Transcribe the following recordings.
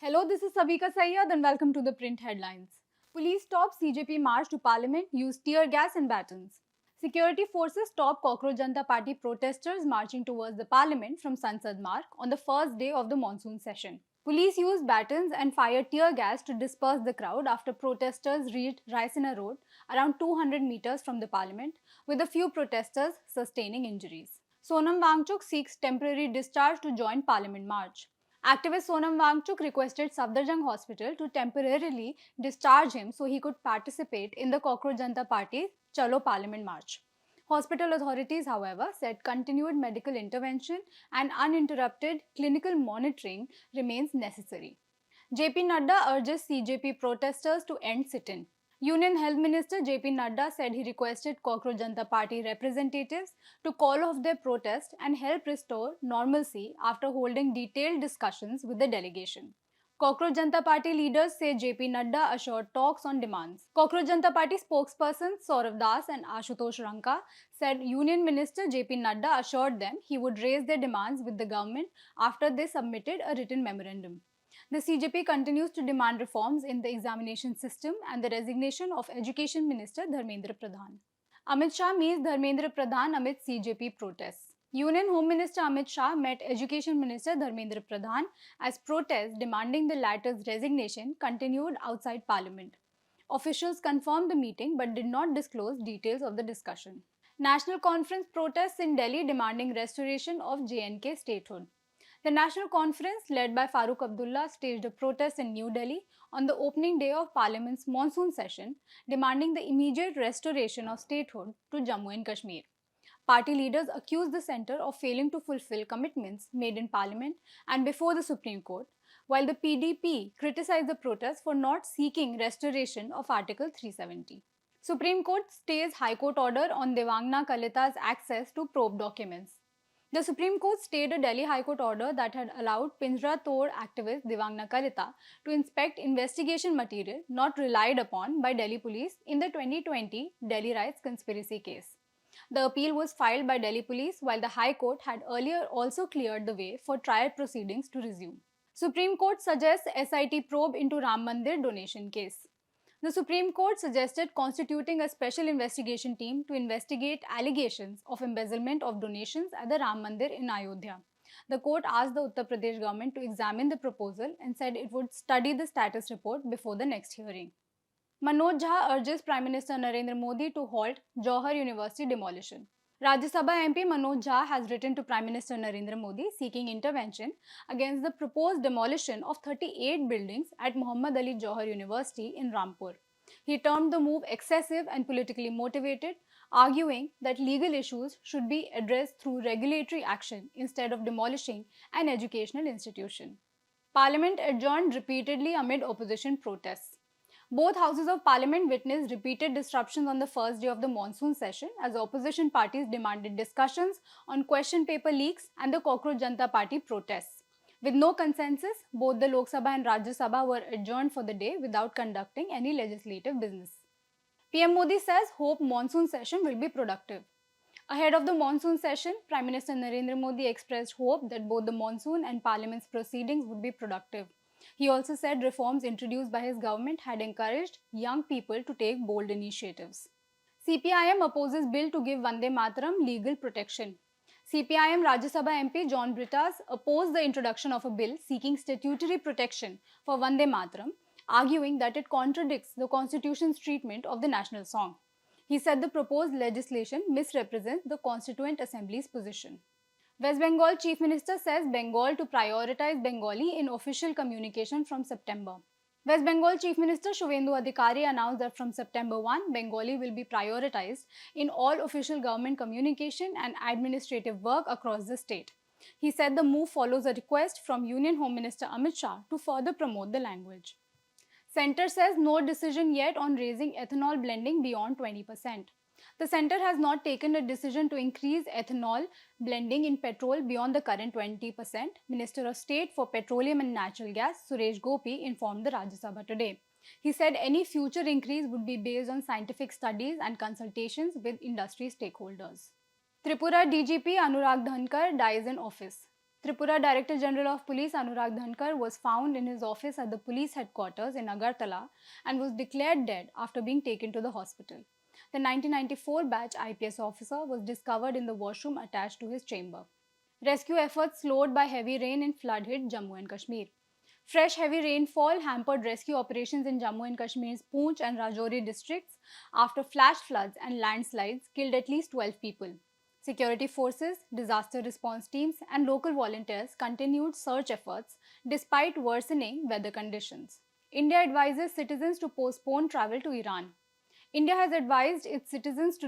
Hello, this is Sabika Sayyad and welcome to the print headlines. Police stop CJP march to Parliament, use tear gas and batons. Security forces stop Cockroach Janata Party protesters marching towards the Parliament from Sansad Marg on the first day of the monsoon session. Police used batons and fired tear gas to disperse the crowd after protesters reached Raisina Road, around 200 meters from the Parliament, with a few protesters sustaining injuries. Sonam Wangchuk seeks temporary discharge to join Parliament march. Activist Sonam Wangchuk requested Safdarjung Hospital to temporarily discharge him so he could participate in the Cockroach Janata Party's Chalo Parliament March. Hospital authorities, however, said continued medical intervention and uninterrupted clinical monitoring remains necessary. JP Nadda urges CJP protesters to end sit-in. Union Health Minister JP Nadda said he requested Cockroach Janata Party representatives to call off their protest and help restore normalcy after holding detailed discussions with the delegation. Cockroach Janata Party leaders say JP Nadda assured talks on demands. Cockroach Janata Party spokesperson Saurav Das and Ashutosh Ranka said Union Minister JP Nadda assured them he would raise their demands with the government after they submitted a written memorandum. The CJP continues to demand reforms in the examination system and the resignation of Education Minister Dharmendra Pradhan. Amit Shah meets Dharmendra Pradhan amid CJP protests. Union Home Minister Amit Shah met Education Minister Dharmendra Pradhan as protests demanding the latter's resignation continued outside Parliament. Officials confirmed the meeting but did not disclose details of the discussion. National Conference protests in Delhi demanding restoration of J&K statehood. The National Conference, led by Farooq Abdullah, staged a protest in New Delhi on the opening day of Parliament's Monsoon Session, demanding the immediate restoration of statehood to Jammu and Kashmir. Party leaders accused the centre of failing to fulfill commitments made in Parliament and before the Supreme Court, while the PDP criticized the protests for not seeking restoration of Article 370. Supreme Court stays High Court order on Devangna Kalita's access to probe documents. The Supreme Court stayed a Delhi High Court order that had allowed Pinjra Tod activist Devangna Kalita to inspect investigation material not relied upon by Delhi police in the 2020 Delhi riots conspiracy case. The appeal was filed by Delhi police while the High Court had earlier also cleared the way for trial proceedings to resume. Supreme Court suggests SIT probe into Ram Mandir donation case. The Supreme Court suggested constituting a special investigation team to investigate allegations of embezzlement of donations at the Ram Mandir in Ayodhya. The court asked the Uttar Pradesh government to examine the proposal and said it would study the status report before the next hearing. Manoj Jha urges Prime Minister Narendra Modi to halt Jauhar University demolition. Rajya Sabha MP Manoj Jha has written to Prime Minister Narendra Modi seeking intervention against the proposed demolition of 38 buildings at Muhammad Ali Jauhar University in Rampur. He termed the move excessive and politically motivated, arguing that legal issues should be addressed through regulatory action instead of demolishing an educational institution. Parliament adjourned repeatedly amid opposition protests. Both houses of parliament witnessed repeated disruptions on the first day of the monsoon session as opposition parties demanded discussions on question paper leaks and the Cockroach Janata Party protests. With no consensus, both the Lok Sabha and Rajya Sabha were adjourned for the day without conducting any legislative business. PM Modi says hope monsoon session will be productive. Ahead of the monsoon session, Prime Minister Narendra Modi expressed hope that both the monsoon and Parliament's proceedings would be productive. He also said reforms introduced by his government had encouraged young people to take bold initiatives. CPIM opposes bill to give Vande Mataram legal protection. CPIM Rajya Sabha MP John Brittas opposed the introduction of a bill seeking statutory protection for Vande Mataram, arguing that it contradicts the Constitution's treatment of the national song. He said the proposed legislation misrepresents the Constituent Assembly's position. West Bengal Chief Minister says Bengal to prioritize Bengali in official communication from September. West Bengal Chief Minister Shovendu Adhikari announced that from September 1, Bengali will be prioritized in all official government communication and administrative work across the state. He said the move follows a request from Union Home Minister Amit Shah to further promote the language. Centre says no decision yet on raising ethanol blending beyond 20%. The centre has not taken a decision to increase ethanol blending in petrol beyond the current 20%, Minister of State for Petroleum and Natural Gas Suresh Gopi informed the Rajya Sabha today. He said any future increase would be based on scientific studies and consultations with industry stakeholders. Tripura DGP Anurag Dhankar dies in office. Tripura Director General of Police Anurag Dhankar was found in his office at the police headquarters in Agartala and was declared dead after being taken to the hospital. The 1994 batch IPS officer was discovered in the washroom attached to his chamber. Rescue efforts slowed by heavy rain in flood-hit Jammu and Kashmir. Fresh heavy rainfall hampered rescue operations in Jammu and Kashmir's Poonch and Rajouri districts after flash floods and landslides killed at least 12 people. Security forces, disaster response teams, and local volunteers continued search efforts despite worsening weather conditions. India advises citizens to postpone travel to Iran. India has advised its citizens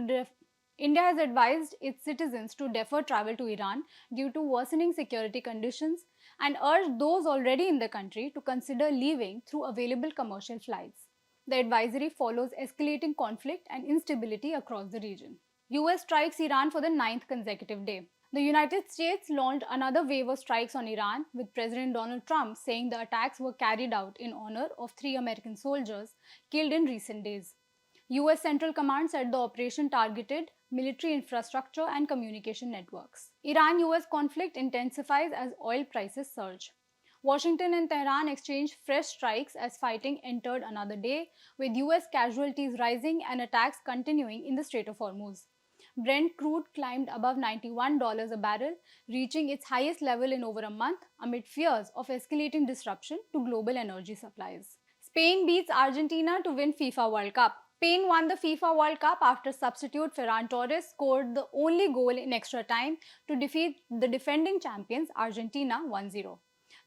to defer travel to Iran due to worsening security conditions and urged those already in the country to consider leaving through available commercial flights. The advisory follows escalating conflict and instability across the region. US strikes Iran for the ninth consecutive day. The United States launched another wave of strikes on Iran, with President Donald Trump saying the attacks were carried out in honor of 3 American soldiers killed in recent days. US Central Command said the operation targeted military infrastructure and communication networks. Iran-US conflict intensifies as oil prices surge. Washington and Tehran exchanged fresh strikes as fighting entered another day, with US casualties rising and attacks continuing in the Strait of Hormuz. Brent crude climbed above $91 a barrel, reaching its highest level in over a month amid fears of escalating disruption to global energy supplies. Spain beats Argentina to win FIFA World Cup. Spain won the FIFA World Cup after substitute Ferran Torres scored the only goal in extra time to defeat the defending champions Argentina 1-0.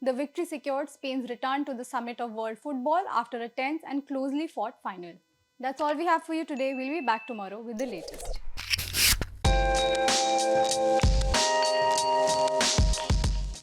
The victory secured Spain's return to the summit of world football after a tense and closely fought final. That's all we have for you today. We'll be back tomorrow with the latest.